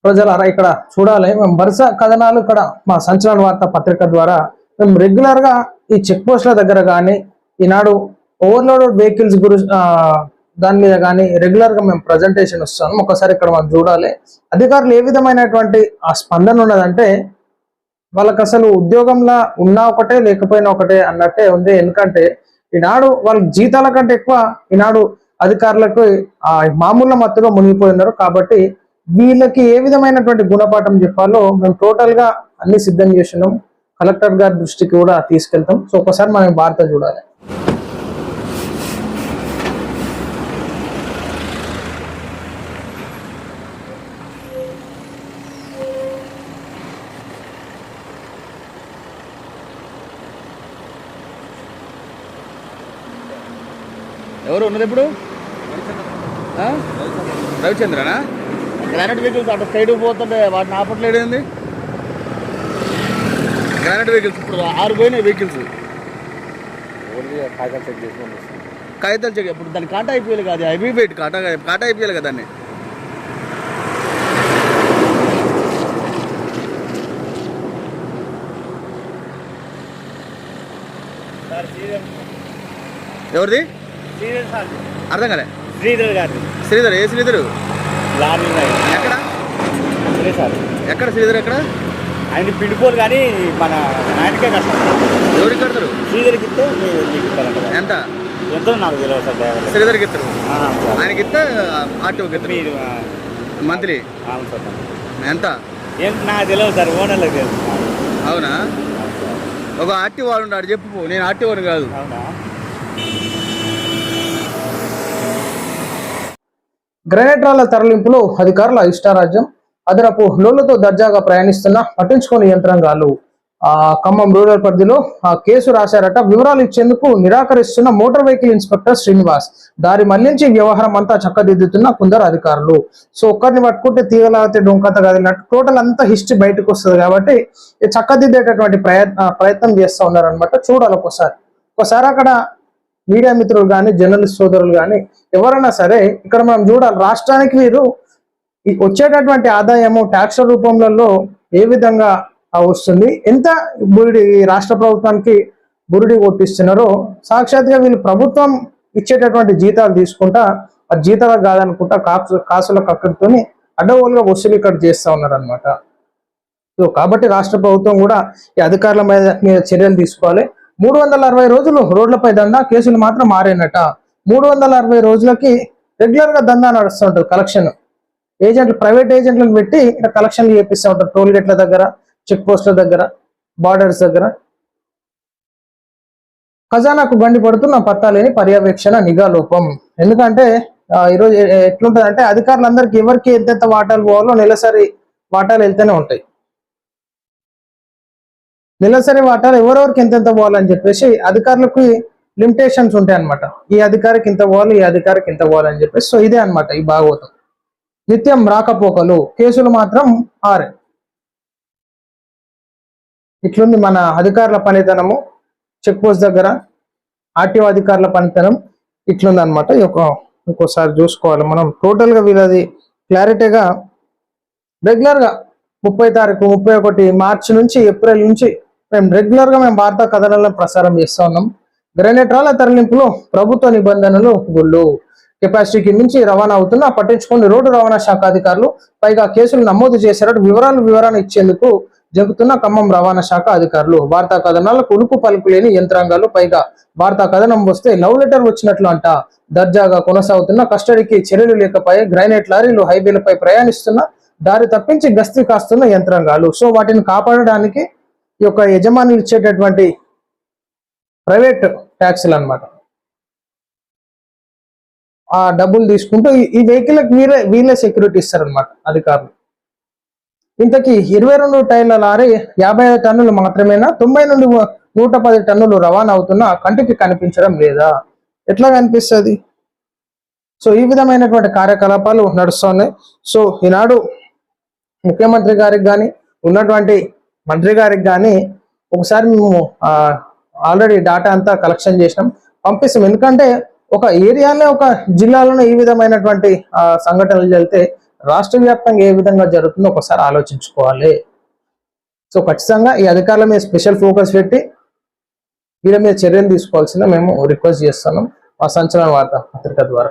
ప్రజలారా ఇక్కడ చూడాలి. మేము వరుస కథనాలు ఇక్కడ మా సంచలన వార్త పత్రిక ద్వారా మేము రెగ్యులర్ గా ఈ చెక్ పోస్ట్ల దగ్గర కానీ ఈనాడు ఓవర్లోడెడ్ వెహికల్స్ గురించి దాని మీద కానీ రెగ్యులర్ గా మేము ప్రజెంటేషన్ ఇస్తాము. ఒకసారి ఇక్కడ మనం చూడాలి అధికారులు ఏ విధమైనటువంటి ఆ స్పందన ఉన్నదంటే వాళ్ళకి అసలు ఉద్యోగంలా ఉన్నా ఒకటే లేకపోయినా ఒకటే అన్నట్టే ఉంది. ఎందుకంటే ఈనాడు వాళ్ళ జీతాల కంటే ఎక్కువ ఈనాడు అధికారులకు మామూలు మత్తుగా మునిగిపోయినారు. కాబట్టి వీళ్ళకి ఏ విధమైనటువంటి గుణపాఠం చెప్పాలో మేము టోటల్ గా అన్ని సిద్ధం చేస్తున్నాం. కలెక్టర్ గారి దృష్టికి కూడా తీసుకెళ్తాం. సో ఒకసారి మనం వార్త చూడాలి. ఎవరు ఉన్నది ఇప్పుడు? రవిచంద్రనా? గ్రానైట్ వెహికల్స్ అటు సైడ్ పోతుంటే వాటిని ఆపట్లేడు ఏంది? గ్రానైట్ వెహికల్స్ ఇప్పుడు 6 పోయినాయి వెహికల్స్. కాగితాలు చెక్ ఇప్పుడు దాన్ని కాటా అయిపోయాలి కదా, హెవీ వెయిట్ కాటా అయిపోయాలి కదా దాన్ని. ఎవరిది? అర్థం కాలే. శ్రీధర్ గారి. శ్రీధర్? ఏ శ్రీధర్? ఎక్కడ ఎక్కడ శ్రీధర్ ఎక్కడ? ఆయన పిండిపోరు కానీ మన ఆయనకే కష్టం. ఎవరికి కడతారు? శ్రీధర్కి ఇస్తే ఎంత ఎంతో నాకు తెలియదు సార్. డ్రైవర్ శ్రీధర్కి ఇస్తారు, ఆయనకి ఇస్తే ఆర్టీఓకి ఇస్తారు మంత్లీ. అవును సార్. ఎంత నాకు తెలియదు సార్, ఓనర్లకు తెలుసు. అవునా? ఒక ఆర్టీఓ వాడు ఉన్నాడు చెప్పు, నేను ఆర్టీఓని కాదు. అవునా? గ్రెనేడ్ రాళ్ల తరలింపులో అధికారుల ఇష్టారాజ్యం. అదనపు లోన్లతో దర్జాగా ప్రయాణిస్తున్న పట్టించుకోని యంత్రాంగాలు. ఖమ్మం రూరల్ పరిధిలో కేసు రాశారట. వివరాలు ఇచ్చేందుకు నిరాకరిస్తున్న మోటార్ వెహికల్ ఇన్స్పెక్టర్ శ్రీనివాస్. దారి మళ్లించి వ్యవహారం అంతా చక్కదిద్దుతున్న కొందరు అధికారులు. సో ఒక్కరిని పట్టుకుంటే తీగలాగితే డొంకంత కదిలినట్టు టోటల్ అంతా హిస్టరీ బయటకు వస్తుంది. కాబట్టి చక్కదిద్దేటటువంటి ప్రయత్నం చేస్తూ ఉన్నారు అనమాట. చూడాలి ఒకసారి అక్కడ మీడియా మిత్రులు కానీ జర్నలిస్ట్ సోదరులు కానీ ఎవరైనా సరే ఇక్కడ మనం చూడాలి. రాష్ట్రానికి వీరు వచ్చేటటువంటి ఆదాయము ట్యాక్స్ రూపంలో ఏ విధంగా వస్తుంది, ఎంత బురిడి రాష్ట్ర ప్రభుత్వానికి బురిడి కొట్టిస్తున్నారో సాక్షాత్గా వీళ్ళు ప్రభుత్వం ఇచ్చేటటువంటి జీతాలు తీసుకుంటా ఆ జీతాలకు కాదనుకుంటా కాసుల కక్కడితోని అడ్డగోలుగా వసూలు ఇక్కడ చేస్తూ ఉన్నారు అనమాట. సో కాబట్టి రాష్ట్ర ప్రభుత్వం కూడా ఈ అధికారుల మీద చర్యలు తీసుకోవాలి. 360 రోజులు రోడ్లపై దందా, కేసులు మాత్రం మారేనట. 360 రోజులకి రెగ్యులర్ గా దందా నడుస్తూ ఉంటుంది. కలెక్షన్ ఏజెంట్లు, ప్రైవేట్ ఏజెంట్లను పెట్టి ఇక్కడ కలెక్షన్లు చేపిస్తూ ఉంటారు. టోల్ గేట్ల దగ్గర, చెక్ పోస్ట్ల దగ్గర, బార్డర్స్ దగ్గర. ఖజానాకు గండి పడుతున్న పత్తా లేని పర్యవేక్షణ, నిఘా లోపం. ఎందుకంటే ఈరోజు ఎట్లుంటదంటే అధికారులందరికీ ఎవరికి ఎంతెంత వాటాలు పోవాలో నెలసరి వాటాలు వెళ్తూనే ఉంటాయి. నెలసరి వాటాలు ఎవరెవరికి ఎంతెంత పోవాలని చెప్పేసి అధికారులకు లిమిటేషన్స్ ఉంటాయి అనమాట. ఈ అధికారికి ఇంత పోవాలి, ఈ అధికారికి ఇంత పోవాలని చెప్పేసి. సో ఇదే అనమాట ఈ భాగవతం. నిత్యం రాకపోకలు, కేసులు మాత్రం 6. ఇట్లుంది మన అధికారుల పనితనము. చెక్ పోస్ట్ దగ్గర ఆర్టీఓ అధికారుల పనితనం ఇట్లుంది అనమాట. ఇంకోసారి చూసుకోవాలి మనం టోటల్ గా వీళ్ళది క్లారిటీగా. రెగ్యులర్ గా 30 తారీఖు 31 మార్చి నుంచి ఏప్రిల్ నుంచి మేము రెగ్యులర్ గా వార్తా కథనాలను ప్రసారం చేస్తూ ఉన్నాం. గ్రెనేడ్ రాళ్ల తరలింపులో ప్రభుత్వ నిబంధనలు గుళ్ళు. కెపాసిటీకి మించి రవాణా అవుతున్నా పట్టించుకుని రోడ్డు రవాణా శాఖ అధికారులు పైగా కేసులు నమోదు చేశారట. వివరణ ఇచ్చేందుకు జంకుతున్న ఖమ్మం రవాణా శాఖ అధికారులు. వార్తా కథనాలకు ఉలుకు పలుకు లేని యంత్రాంగాలు. పైగా వార్తా కథనం వస్తే లవ్ లెటర్ వచ్చినట్లు అంట. దర్జాగా కొనసాగుతున్న కస్టడీకి చర్యలు లేకపోయాయి. గ్రైనేట్ లారీలు హైవేలపై ప్రయాణిస్తున్న దారి తప్పించి గస్తీ కాస్తున్న యంత్రాంగాలు. సో వాటిని కాపాడడానికి ఈ యొక్క యజమానులు ఇచ్చేటటువంటి ప్రైవేట్ ట్యాక్సీలు అనమాట. ఆ డబ్బులు తీసుకుంటూ ఈ వెహికల్కి వీళ్ళే సెక్యూరిటీ ఇస్తారనమాట అధికారులు. ఇంతకీ 22 టైర్ల లారీ 55 టన్నులు మాత్రమేనా? 90 నుండి 110 టన్నులు రవాణా అవుతున్నా కంటికి కనిపించడం లేదా? ఎట్లా కనిపిస్తుంది? సో ఈ విధమైనటువంటి కార్యకలాపాలు నడుస్తున్నాయి. సో ఈనాడు ముఖ్యమంత్రి గారికి కానీ ఉన్నటువంటి మంత్రి గారికి కానీ ఒకసారి మేము ఆల్రెడీ డాటా అంతా కలెక్షన్ చేసినాం, పంపిస్తాం. ఎందుకంటే ఒక ఏరియాలో ఒక జిల్లాలోనే ఈ విధమైనటువంటి సంఘటనలు జరిగితే రాష్ట్ర వ్యాప్తంగా ఏ విధంగా జరుగుతుందో ఒకసారి ఆలోచించుకోవాలి. సో ఖచ్చితంగా ఈ అధికారుల మీద స్పెషల్ ఫోకస్ పెట్టి వీళ్ళ మీద చర్యలు తీసుకోవాల్సిందిగా మేము రిక్వెస్ట్ చేస్తున్నాం మా సంచలన వార్తా పత్రిక ద్వారా.